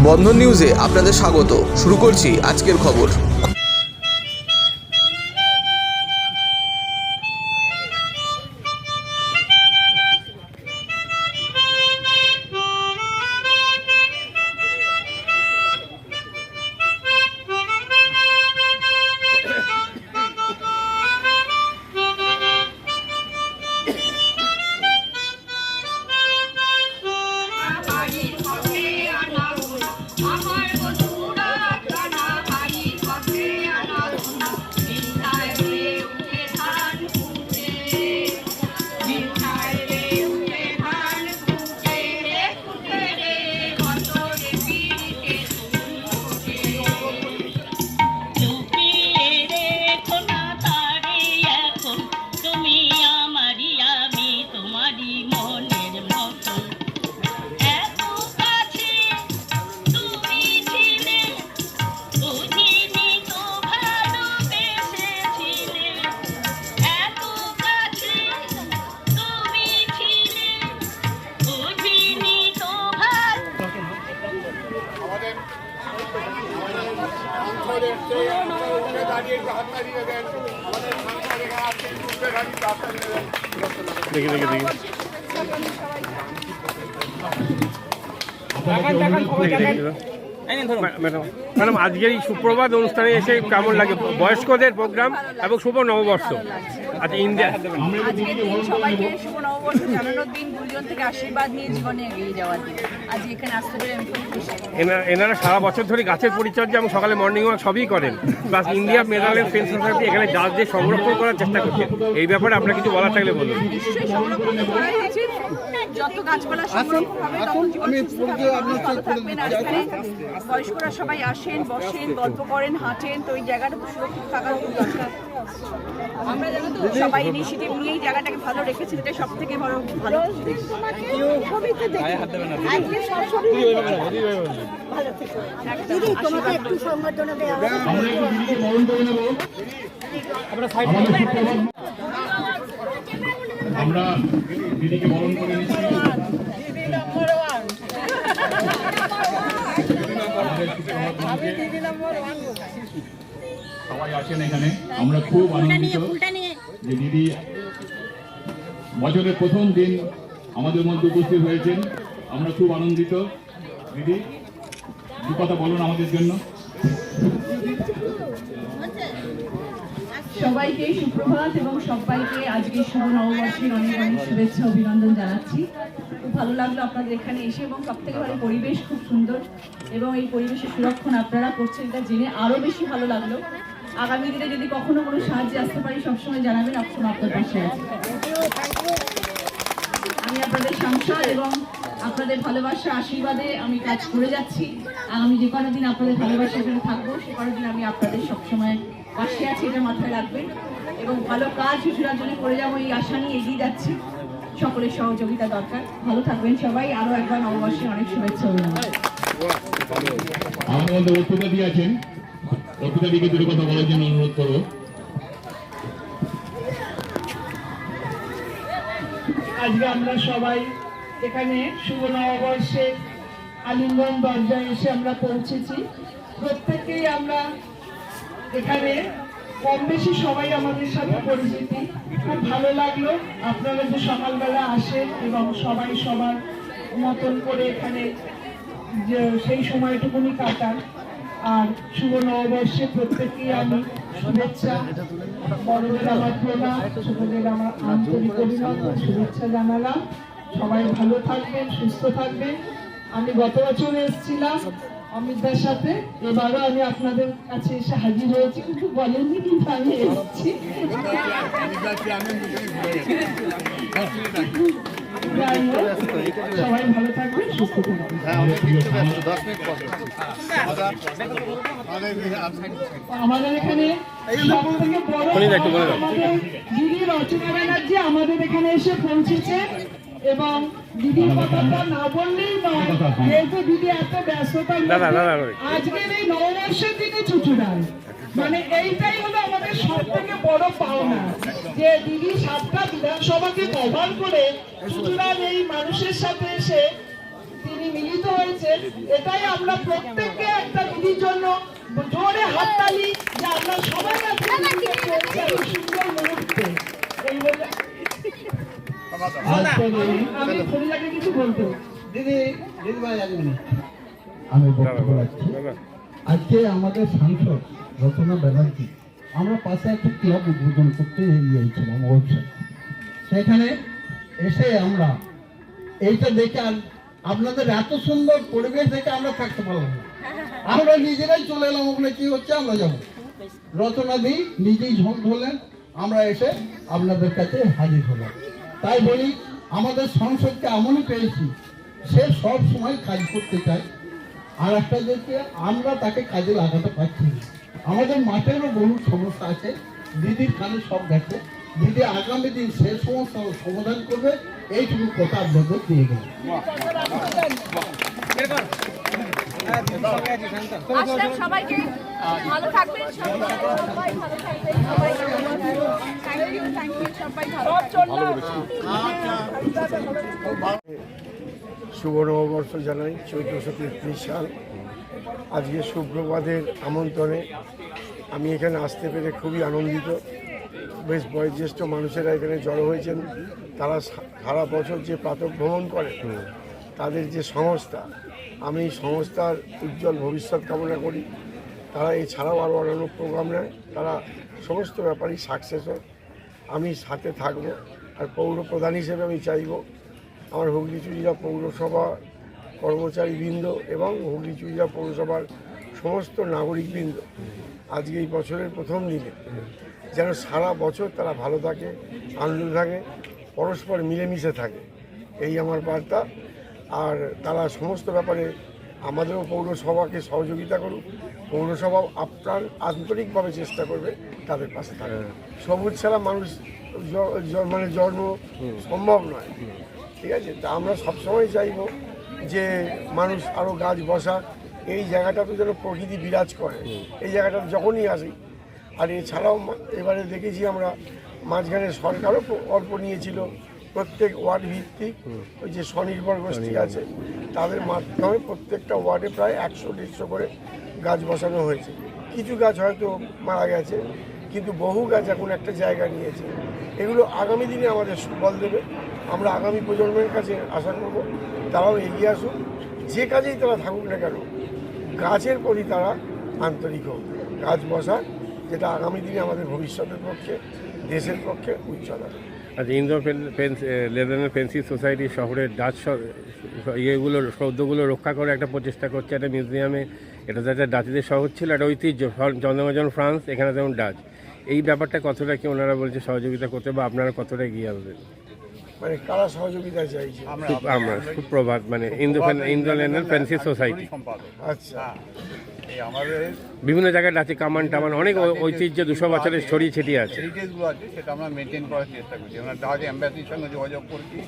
বন্ধন নিউজে আপনাদের স্বাগত। শুরু করছি আজকের খবর। ম্যাডাম, আজকের এই সুপ্রভাত অনুষ্ঠানে এসে কেমন লাগে? বয়স্কদের প্রোগ্রাম এবং শুভ নববর্ষ। আচ্ছা, ইন্ডিয়া সবাইকে শুভ নববর্ষ জানানোর দিন, গুরুজন থেকে আশীর্বাদ নিয়ে জীবনে এগিয়ে যাওয়ার দিন। আজ এখানে আসতে পেরে আমি খুব খুশি। এনারা সারা বছর ধরে গাছের পরিচর্যা এবং সকালে মর্নিং ওয়াক সবই করেন, প্লাস ইন্ডিয়া মেডালের ফ্রেন্ড সোসাইটি এখানে গাছদের সংরক্ষণ করার চেষ্টা করছেন। এই ব্যাপারে আপনার কিছু বলার থাকলে বলুন। নিশ্চয়ই সংরক্ষণ করা উচিত। যত গাছপালা সংরক্ষণ হবে তত জীবন সুস্থ থাকবে। বয়স্করা সবাই আসেন, বসেন, গল্প করেন, হাঁটেন, তো এই জায়গাটা তো সুরক্ষিত থাকার খুব দরকার। আমরা যেন তো সবাই ইনিশিয়েটিভ নিয়ে এই জায়গাটাকে ভালো রেখেছি, এটা সব থেকে বড় ভালো। আমরা দিদিকে বরণ করে নিচ্ছি। সবাই আছেন এখানে, আমরা খুব আনন্দিত যে দিদি বছরের প্রথম দিন আমাদের মধ্যে উপস্থিত হয়েছেন। আমরা খুব আনন্দিত। দিদি দু কথা বলুন আমাদের জন্য। সবাইকে সুপ্রভাত এবং সবাইকে আজকে শুভ নববর্ষের অনেক অনেক শুভেচ্ছা অভিনন্দন জানাচ্ছি। খুব ভালো লাগলো আপনাদের এখানে এসে, এবং সব থেকে ভালো পরিবেশ খুব সুন্দর, এবং এই পরিবেশের সুরক্ষণ আপনারা করছেন, এটা জেনে আরো বেশি ভালো লাগলো। আগামী দিনে যদি কখনো কোনো সাহায্যে আসতে পারি সবসময় জানাবেন, সবসময় আপনার পাশে আছে। আমি আপনাদের সংসার এবং আপনাদের ভালোবাসা আশীর্বাদে আমি কাজ করে যাচ্ছি। আগামী যে কোনো দিন আপনাদের ভালোবাসা এখানে থাকবো, সে কোনো দিন আমি আপনাদের সবসময় পাশে আছি, এটা মাথায় রাখবেন। এবং ভালো কাজ শিশুরা জন্য করে যাবো এই আশা নিয়ে এগিয়ে যাচ্ছি। সকলের সহযোগিতা দরকার। ভালো থাকবেন সবাই। আরো একবার নববর্ষে অনেক শুভেচ্ছা অভিনন্দন। আমাদের মধ্যে অর্পিতা দি আছেন, অর্পিতা দিকে দুটো কথা বলার জন্য অনুরোধ করবো। আজকে আমরা সবাই এখানে শুভ নববর্ষের আলিঙ্গন দরজায় এসে আমরা পৌঁছেছি। প্রত্যেকেই আমরা এখানে কম বেশি সবাই আমাদের সাথে পরিচিতি। খুব ভালো লাগলো আপনারা যে সকালবেলা আসেন এবং সবাই সবার মতন করে এখানে যে সেই সময়টুকুনি কাটান। আর শুভ নববর্ষে প্রত্যেকেই আমি শুভেচ্ছা, বড়দের আমার প্রণাম, ছোটদের আমার আন্তরিক অভিনন্দন, শুভেচ্ছা জানালাম। সবাই ভালো থাকবেন, সুস্থ থাকবেন। আমি গত বছর এসেছিলাম অমিতদার সাথে, এবারও আমি আপনাদের কাছে এসে হাজির হয়েছি, কিন্তু বলেননি কিন্তু আমি এসেছি। সবাই ভালো থাকবেন, সুস্থ থাকবেন। আমাদের এখানে সবথেকে বড় দিদি রচনা ব্যানার্জি আমাদের এখানে এসে পৌঁছেছে, এবং দিদির কথাটা না বললেই নয়, যেহেতু দিদি এত ব্যস্ততার আজকের এই নববর্ষের দিনে চুচুড়ায়, মানে এইটাই হলো আমাদের সব থেকে বড় পাওনা, যে দিদি 7টা বিধানসভাকে কভার করে চুচুড়ার এই মানুষের সাথে এসে তিনি মিলিত হয়েছে, এটাই আমরা প্রত্যেককে একটা দিদির জন্য জোরে হাততালি, যে আমরা সবাই আজকে এই সুন্দর মুহূর্তে। এই বলে আমি ফরিদাকে কিছু বলবো। আমি বক্তব্য রাখছি। আজকে আমাদের সাংসদ রচনা ব্যানার্জি, আমরা পাশে একটা ক্লাব উদ্বোধন করতে গিয়েছিলাম ওয়েবসাইট, সেখানে এসে আমরা এইটা দেখে আর আপনাদের এত সুন্দর পরিবেশ দেখে আমরা থাকতে পারলাম না, আমরা নিজেরাই চলে এলাম। ওখানে কি হচ্ছে আমরা যাবো, রচনা দি নিজেই ঝোঁক ধরলেন, আমরা এসে আপনাদের কাছে হাজির হলাম। তাই বলি আমাদের সংসদকে এমনই পেয়েছি, সে সব সময় কাজ করতে চায়, আর একটা দেখে আমরা তাকে কাজে লাগাতে পারছি না। আমাদের মাঠেরও বহু সমস্যা আছে, দিদির কানে সব গেছে, দিদি আগামী দিন সে সমস্যা সমাধান করবে, এইটুকু কথা আপনাদের দিয়ে গেল। আসলাম, সবাইকে ভালো থাকবেন, সবাই ভালো থাকবেন, সবাই থ্যাংক ইউ, সবাই ভালো। শুভ নববর্ষ জানাই, 1433 সাল। আজকে সুপ্রভাতের আমন্ত্রণে আমি এখানে আসতে পেরে খুবই আনন্দিত। বেশ বয়োজ্যেষ্ঠ মানুষেরা এখানে জড়ো হয়েছেন, তারা সারা বছর যে প্রাতঃভ্রমণ করে, তাদের যে সংস্থা, আমি এই সংস্থার উজ্জ্বল ভবিষ্যৎ কামনা করি। তারা এছাড়াও আরও অন্যান্য প্রোগ্রাম নেয়, তারা সমস্ত ব্যাপারেই সাকসেস হয়। আমি সাথে থাকব। আর পৌর প্রধান হিসেবে আমি চাইব আমার হুগলি চুঁচুড়া পৌরসভা কর্মচারীবৃন্দ এবং হুগলি চুঁচুড়া পৌরসভার সমস্ত নাগরিকবৃন্দ আজকে এই বছরের প্রথম দিনে যেন সারা বছর তারা ভালো থাকে, আনন্দ থাকে, পরস্পর মিলেমিশে থাকে, এই আমার বার্তা। আর তারা সমস্ত ব্যাপারে আমাদেরও পৌরসভাকে সহযোগিতা করুক, পৌরসভাও আপনার আন্তরিকভাবে চেষ্টা করবে তাদের পাশে থাকে। সবুজ ছাড়া মানুষ মানে জন্ম সম্ভব নয়, ঠিক আছে? তা আমরা সবসময় চাইব যে মানুষ আরও গাছ বসাক, এই জায়গাটা তো যেন প্রকৃতি বিরাজ করে, এই জায়গাটা যখনই আসি। আর এছাড়াও এবারে দেখেছি আমরা মাঝখানে সরকারও অল্প নিয়েছিল, প্রত্যেক ওয়ার্ড ভিত্তিক ওই যে স্বনির্ভর গোষ্ঠী আছে তাদের মাধ্যমে প্রত্যেকটা ওয়ার্ডে প্রায় 100-150 করে গাছ বসানো হয়েছে। কিছু গাছ হয়তো মারা গেছে, কিন্তু বহু গাছ এখন একটা জায়গা নিয়েছে। এগুলো আগামী দিনে আমাদের সুফল দেবে। আমরা আগামী প্রজন্মের কাছে আশা করব তারাও এগিয়ে আসুক, যে কাজেই তারা থাকুক না কেন গাছের প্রতি তারা আন্তরিক হোক, গাছ বসাক, যেটা আগামী দিনে আমাদের ভবিষ্যতের পক্ষে, দেশের পক্ষে উজ্জ্বল হবে। আচ্ছা, ইন্দো লেদারল্যান্ড ফেন্সি সোসাইটি শহরের ডাচ ইয়েগুলো সৌধগুলো রক্ষা করে একটা প্রচেষ্টা করছে একটা মিউজিয়ামে। এটা তো একটা ডাচদের শহর ছিল, একটা ঐতিহ্য, জন্মজন ফ্রান্স, এখানে যেমন ডাচ। এই ব্যাপারটা কতটা কি ওনারা বলছে সহযোগিতা করতে, বা আপনারা কতটা এগিয়ে আসবেন? মানে কারা সহযোগিতা চাইছে? আমরা সুপ্রভাত, মানে ইন্দো লেদারল্যান্ড ফেন্সি সোসাইটি। আচ্ছা, আমাদের বিভিন্ন জায়গায় ডাচি কামান টামান অনেক ঐতিহ্য 200 বছরের ছড়িয়ে ছিটিয়ে আছে, হেরিটেজগুলো আছে, সেটা আমরা মেনটেন করার চেষ্টা করছি। আমরা ডাচ এম্বাসির সঙ্গে যোগাযোগ করছি,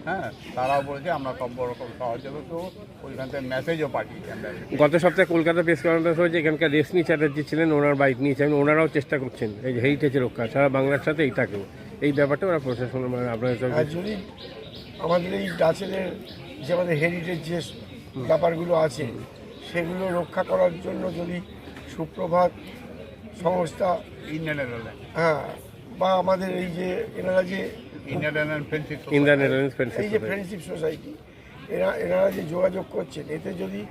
হ্যাঁ, তারাও বলেছে আমরা সব রকম সাহায্য করবো, ওইখান থেকে মেসেজও পাঠিয়েছি এম্বাসি। গত সপ্তাহে কলকাতা প্রেস কনফারেন্স হয়েছে, এখানকার রেশমি চ্যাটার্জি ছিলেন, ওনার বাইক নিয়েছেন, ওনারাও চেষ্টা করছেন এই যে হেরিটেজের রক্ষা, সারা বাংলার সাথে এইটাকেও, এই ব্যাপারটা ওরা প্রশাসন মানে আপনাদের যদি আমাদের এই ডাচেদের যে আমাদের হেরিটেজ যে ব্যাপারগুলো আছে সেগুলো রক্ষা করার জন্য যদি সুপ্রভাত সংস্থা, ইন্ডিয়ান নেদারল্যান্ড, হ্যাঁ, বা আমাদের এই যে এনারা যে ইন্ডিয়ান ফ্রেন্ডশিপ, এই যে ফ্রেন্ডশিপ সোসাইটি, এনারা যে যোগাযোগ করছেন, এতে যদি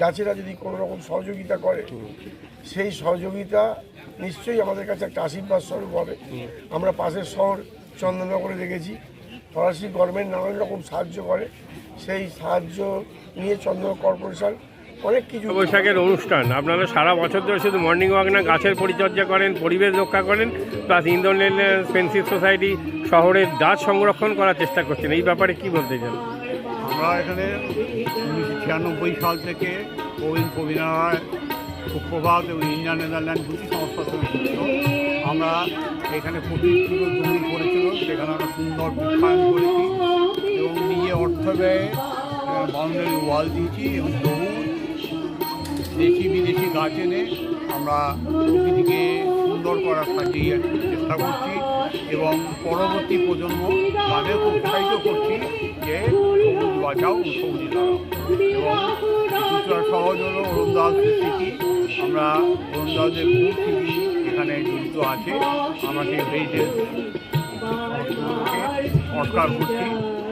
ডাচেরা যদি কোনো রকম সহযোগিতা করে, সেই সহযোগিতা নিশ্চয়ই আমাদের কাছে একটা আশীর্বাদ স্বরূপ হবে। আমরা পাশের শহর চন্দননগরে দেখেছি ফরাসি গভর্নমেন্ট নানান রকম সাহায্য করে, সেই সাহায্য নিয়ে চন্দন কর্পোরেশন অনেক কিছু। বৈশাখের অনুষ্ঠান আপনারা সারা বছর ধরে শুধু মর্নিং ওয়াক না, গাছের পরিচর্যা করেন, পরিবেশ রক্ষা করেন, প্লাস ইন্দো লেদারল্যান্ড ফেন্সি সোসাইটি শহরের গাছ সংরক্ষণ করার চেষ্টা করছেন, এই ব্যাপারে কি বলতে চান? আমরা এখানে 1996 সাল থেকে প্রবীণারায়, সুপ্রভাত এবং ইন্ডিয়ান নেদারল্যান্ড দুটি সংস্থার সঙ্গে যুক্ত। আমরা এখানে পবিত্র জমি করেছিল, সেখানে আমরা সুন্দর বৃক্ষায়ন করেছি এবং নিজে অর্থ ব্যয়ে বাউন্ডারি ওয়াল দিয়েছি এবং বহু দেশি বিদেশি গাছ এনে আমরা প্রকৃতিকে সুন্দর করার চেষ্টা করছি। এবং পরবর্তী প্রজন্ম তাদেরকে উৎসাহিত করছি যে সবুজ বাঁচাও সবুজ লাগাও। এবং চুচুড়া শহর হলো ওরণদাস স্মৃতি, আমরা ওরণদাসের বহু স্মৃতি এখানে জড়িত আছে। আমরা সেই হেরিটেজ সংস্কার করছি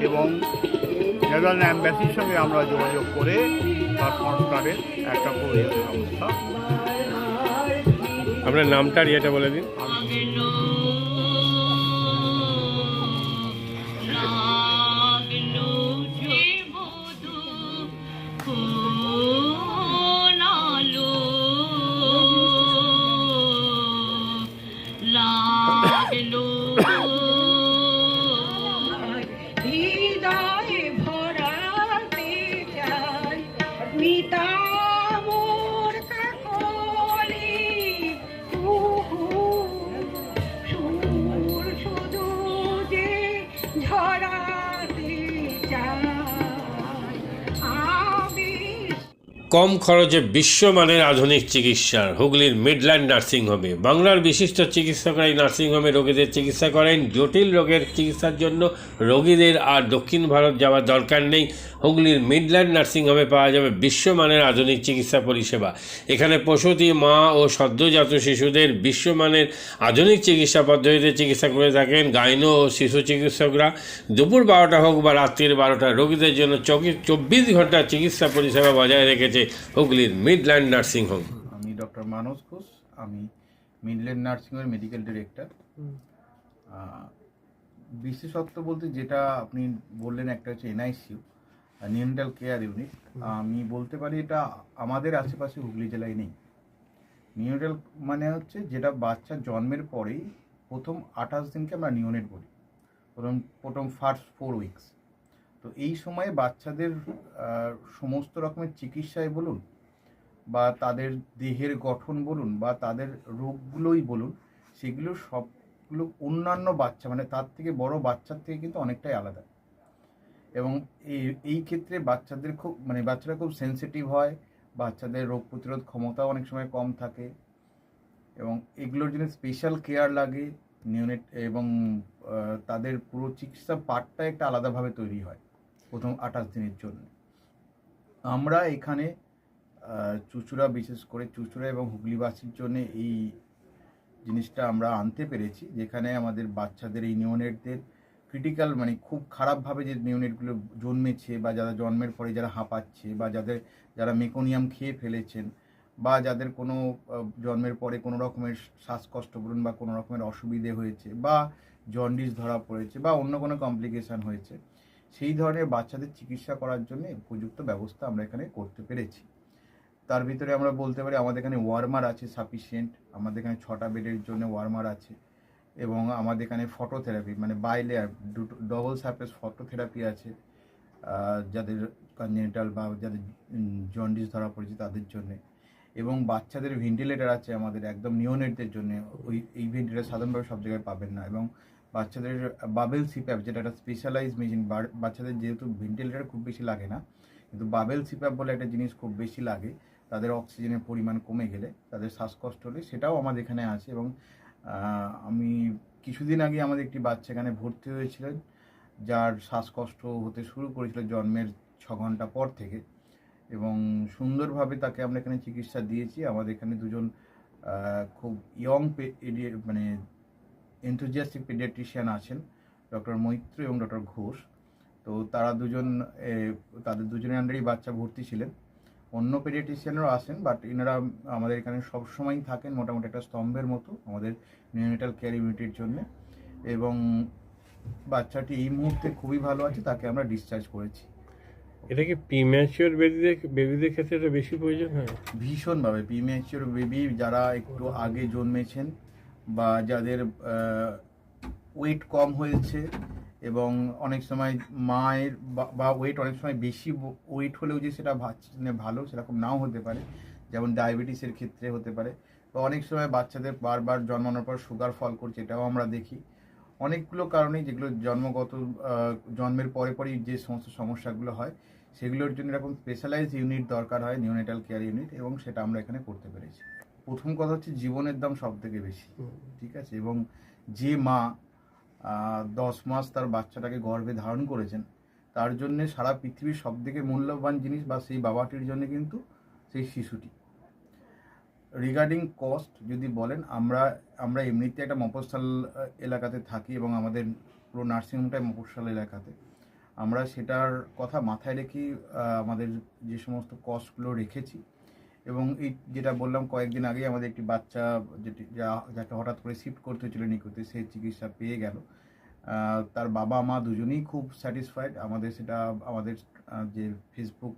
এবং নেদারল্যান্ড অ্যাম্বাসির সঙ্গে আমরা যোগাযোগ করে তার সংস্কারের একটা প্রয়োজনীয় ব্যবস্থা। আপনার নামটা আর ইয়েটা বলে দিন। হৃদয়ে ভরাতে চাই মিতা মোর কাকলি সুর শুধু যে ঝরাতে চাই আমি। কম খরচে বিশ্বমানের আধুনিক চিকিৎসার হুগলির মিডল্যান্ড নার্সিংহোমে বাংলার বিশিষ্ট চিকিৎসকরা এই নার্সিংহোমে রোগীদের চিকিৎসা করেন। জটিল রোগের চিকিৎসার জন্য রোগীদের আর দক্ষিণ ভারত যাওয়ার দরকার নেই। হুগলির মিডল্যান্ড নার্সিংহোমে পাওয়া যাবে বিশ্বমানের আধুনিক চিকিৎসা পরিষেবা। এখানে প্রসূতি মা ও সদ্যজাত শিশুদের বিশ্বমানের আধুনিক চিকিৎসা পদ্ধতিতে চিকিৎসা করে থাকেন গাইনো ও শিশু চিকিৎসকরা। দুপুর 12টা হোক বা রাত্রির 12টা, রোগীদের জন্য 24 ঘন্টা চিকিৎসা পরিষেবা বজায় রেখেছে হুগলির মিডল্যান্ড নার্সিংহোম। আমি ডক্টর মানস ঘোষ, আমি মিডল্যান্ড নার্সিংহোমের মেডিকেল ডিরেক্টর। বিশেষত্ব বলতে যেটা আপনি বললেন একটা হচ্ছে এনআইসিইউ, নিউনেটাল কেয়ার ইউনিট। আমি বলতে পারি এটা আমাদের আশেপাশে হুগলি জেলায় নেই। নিউনেটাল মানে হচ্ছে যেটা বাচ্চা জন্মের পরেই প্রথম 28 দিনকে আমরা নিউনেট বলি, প্রথম ফার্স্ট 4 উইকস। তো এই সময়ে বাচ্চাদের সমস্ত রকমের চিকিৎসায় বলুন বা তাদের দেহের গঠন বলুন বা তাদের রোগগুলোই বলুন, সেগুলো সবগুলো অন্যান্য বাচ্চা মানে তার থেকে বড় বাচ্চার থেকে কিন্তু অনেকটাই আলাদা। এবং এই ক্ষেত্রে বাচ্চাদের বাচ্চারা খুব সেনসিটিভ হয়, বাচ্চাদের রোগ প্রতিরোধ ক্ষমতাও অনেক সময় কম থাকে এবং এগুলোর জন্য স্পেশাল কেয়ার লাগে নিউনেট। এবং তাদের পুরো চিকিৎসা পার্টটা একটা আলাদাভাবে তৈরি হয় প্রথম 28 দিনের জন্য। আমরা এখানে চুচুড়া, বিশেষ করে চুচুড়া এবং হুগলিবাসীর জন্য এই জিনিসটা আমরা আনতে পেরেছি, যেখানে আমাদের বাচ্চাদের এই নিউনেটদের ক্রিটিক্যাল খুব খারাপভাবে যে নিউনেটগুলো জন্মেছে বা যারা জন্মের পরে যারা হাঁপাচ্ছে বা যারা মেকোনিয়াম খেয়ে ফেলেছেন বা যাদের কোনো জন্মের পরে কোনো রকমের শ্বাসকষ্ট বলুন বা কোনো রকমের অসুবিধে হয়েছে বা জন্ডিস ধরা পড়েছে বা অন্য কোনো কমপ্লিকেশান হয়েছে, সেই ধরনের বাচ্চাদের চিকিৎসা করার জন্য উপযুক্ত ব্যবস্থা আমরা এখানে করতে পেরেছি। তার ভিতরে আমরা বলতে পারি আমাদের এখানে ওয়ার্মার আছে সাফিসিয়েন্ট, আমাদের এখানে 6টা বেডের জন্য ওয়ার্মার আছে এবং আমাদের এখানে phototherapy bilayer double surface phototherapy আছে যাদের কনজেনিটাল বা যাদের জন্ডিস ধরা পড়েছে তাদের জন্যে। এবং বাচ্চাদের ভেন্টিলেটার আছে আমাদের একদম নিওনেটদের জন্য, এই ভেন্টিলেটার সাধারণভাবে সব জায়গায় পাবেন না। এবং বাচ্চাদের বাবেল সিপ্যাপ, যেটা একটা স্পেশালাইজ মেশিন, বাচ্চাদের যেহেতু ভেন্টিলেটার খুব বেশি লাগে না, কিন্তু বাবেল সিপ্যাপ বলে একটা জিনিস খুব বেশি লাগে তাদের অক্সিজেনের পরিমাণ কমে গেলে, তাদের শ্বাসকষ্ট হলে, সেটাও আমাদের এখানে আছে। এবং আমি কিছুদিন আগে আমাদের একটি বাচ্চা এখানে ভর্তি হয়েছিলেন যার শ্বাসকষ্ট হতে শুরু করেছিল জন্মের 6 ঘন্টা পর থেকে, এবং সুন্দরভাবে তাকে আমরা এখানে চিকিৎসা দিয়েছি। আমাদের এখানে দুজন খুব ইয়ং এনথুজিয়াস্টিক পেডিয়াট্রিশিয়ান আছেন, ডক্টর মৈত্র এবং ডক্টর ঘোষ। তো তারা তাদের দুজনের আন্ডারেই বাচ্চা ভর্তি ছিলেন। অন্য পেডিয়াট্রিশিয়ানরাও আসেন, বাট এনারা আমাদের এখানে সবসময়ই থাকেন মোটামুটি একটা স্তম্ভের মতো আমাদের নিউনেটাল কেয়ার ইউনিটের জন্য। এবং বাচ্চাটি এই মুহূর্তে খুবই ভালো আছে, তাকে আমরা ডিসচার্জ করেছি। এটা কি প্রিম্যাচিওর বেবিদের ক্ষেত্রে এটা বেশি প্রয়োজন হয়? ভীষণভাবে প্রিম্যাচিওর বেবি যারা একটু আগে জন্মেছেন বা যাদের ওয়েট কম হয়েছে, এবং অনেক সময় মায়ের বা ওয়েট অনেক সময় বেশি ওয়েট হলেও যে সেটা ভালো সেরকম নাও হতে পারে, যেমন ডায়াবেটিসের ক্ষেত্রে হতে পারে। বা অনেক সময় বাচ্চাদের বারবার জন্মানোর পর সুগার ফল করছে, এটাও আমরা দেখি। অনেকগুলো কারণেই যেগুলো জন্মের পরেই যে সমস্ত সমস্যাগুলো হয় সেগুলোর জন্য এরকম স্পেশালাইজড ইউনিট দরকার হয়, নিউনেটাল কেয়ার ইউনিট, এবং সেটা আমরা এখানে করতে পেরেছি। প্রথম কথা হচ্ছে জীবনের দাম সব থেকে বেশি, ঠিক আছে। এবং যে মা 10 মাস তার বাচ্চাটাকে গর্ভে ধারণ করেছেন, তার জন্যে সারা পৃথিবীর সবথেকে মূল্যবান জিনিস বা সেই বাবাটির জন্য কিন্তু সেই শিশুটি। রিগার্ডিং কস্ট যদি বলেন, আমরা এমনিতে একটা মফস্বল এলাকাতে থাকি এবং আমাদের পুরো নার্সিংহোমটাই মফস্বল এলাকাতে। আমরা সেটার কথা মাথায় রেখেই আমাদের যে সমস্ত কস্টগুলো রেখেছি। এবং এই যেটা বললাম, কয়েকদিন আগেই আমাদের একটি বাচ্চা যাকে হঠাৎ করে শিফট করতে হয়েছিল নিকুতে, সেই চিকিৎসা পেয়ে গেল। তার বাবা মা দুজনেই খুব স্যাটিসফাইড। আমাদের যে ফেসবুক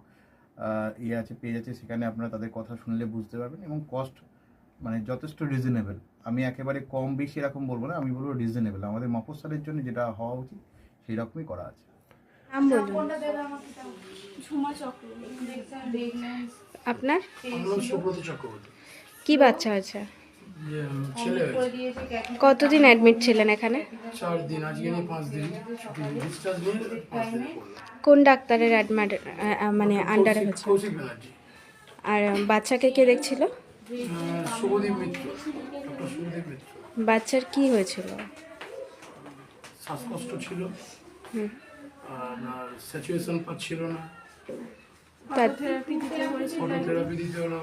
আছে, পেজ আছে, সেখানে আপনারা তাদের কথা শুনলে বুঝতে পারবেন। এবং কস্ট মানে যথেষ্ট রিজনেবল। আমি একেবারে কম বেশি এরকম বলবো না, আমি বলবো রিজনেবল। আমাদের মফস্বলের জন্য যেটা হওয়া উচিত সেই রকমই করা আছে। আপনার সুব্রত চক্রবর্তী। কি বাচ্চা আছে? কতদিন অ্যাডমিট ছিলেন এখানে? 4 দিন, আজকে নিয়ে 5 দিন ছুটি, ডিসচার্জ নিয়ে 5 দিন। কোন ডাক্তারের অ্যাডমিট মানে আন্ডারে হয়েছে? কৌশিক ব্যানার্জি। আর বাচ্চাকে কে দেখছিল? শুভদীপ মিত্র, ডক্টর শুভদীপ মিত্র। বাচ্চার কি হয়েছিল? শ্বাসকষ্ট ছিল, আর স্যাচুয়েশন পাচ্ছিল না, ফটোথেরাপি দিতে হলো।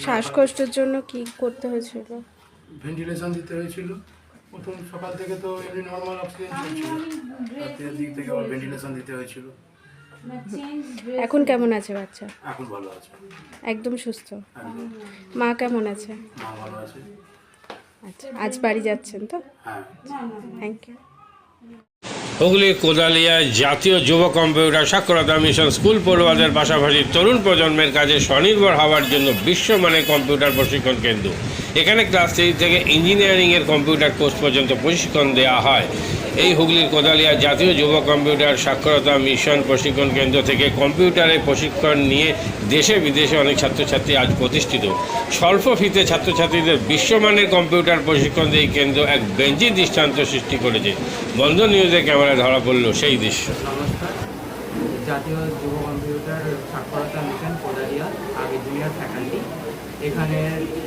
শ্বাসকষ্টের জন্য কি করতে হয়েছিল? ভেন্টিলেশন দিতে হয়েছিল। প্রথম সকাল থেকে তো এমনি নর্মাল অক্সিজেন চলছিল, রাতের দিক থেকে আবার ভেন্টিলেশন দিতে হয়েছিল। এখন কেমন আছে বাচ্চা? এখন ভালো আছে, একদম সুস্থ। একদম। মা কেমন আছে? মা ভালো আছে। আচ্ছা, আজ বাড়ি যাচ্ছেন তো? হ্যাঁ। Thank you. হুগলির কোদালিয়ায় জাতীয় যুব কম্পিউটার সাক্ষরতা মিশন স্কুল পড়ুয়াদের পাশাপাশি তরুণ প্রজন্মের কাজে স্বনির্ভর হওয়ার জন্য বিশ্বমানের কম্পিউটার প্রশিক্ষণ কেন্দ্র। এখানে ক্লাস 3 থেকে ইঞ্জিনিয়ারিংয়ের কম্পিউটার কোর্স পর্যন্ত প্রশিক্ষণ দেওয়া হয়। এই হুগলির কোদালিয়া জাতীয় যুব কম্পিউটার সাক্ষরতা মিশন প্রশিক্ষণ কেন্দ্র থেকে কম্পিউটারের প্রশিক্ষণ নিয়ে দেশে বিদেশে অনেক ছাত্রছাত্রী আজ প্রতিষ্ঠিত। স্বল্প ফিতে ছাত্রছাত্রীদের বিশ্বমানের কম্পিউটার প্রশিক্ষণ দিয়ে এই কেন্দ্র এক বেঞ্চি দৃষ্টান্ত সৃষ্টি করেছে। বন্ধ নিউজে ক্যামেরায় ধরা পড়ল সেই দৃশ্য। নমস্কার, জাতীয় যুব কম্পিউটার সাক্ষরতা মিশন কোদালিয়া, আমি জুনিয়র ফ্যাকাল্টি। এখানে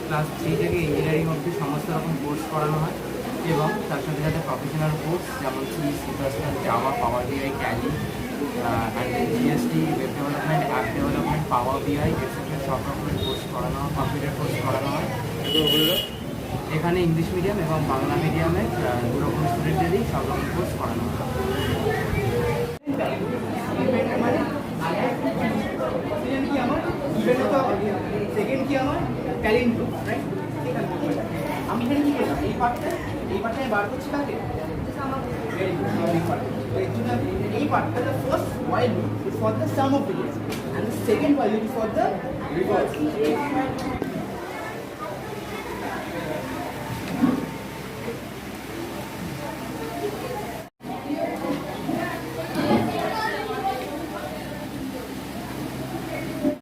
ক্লাস 3 থেকে ইঞ্জিনিয়ারিং অবধি সমস্ত রকম কোর্স করানো হয় এবং তার সাথে সাথে প্রফেশনাল কোর্স যেমন C, Java, Power BI, Tally, GST, web development, app development, Power BI etcetera সব রকমের কোর্স করানো হয়, কম্পিউটার কোর্স করানো হয়। এখানে ইংলিশ মিডিয়াম এবং বাংলা মিডিয়ামে দু রকম স্টুডেন্টদেরই সব রকম কোর্স করানো হয়। সেকেন্ড কি আমার ট্যালেন্ট, রাইট? আমি এখানে কি করলাম, এই পার্টটা বার করছি কাকে? এই পার্টটা the first while loop is for the sum of digits and the second while loop is for the reverse.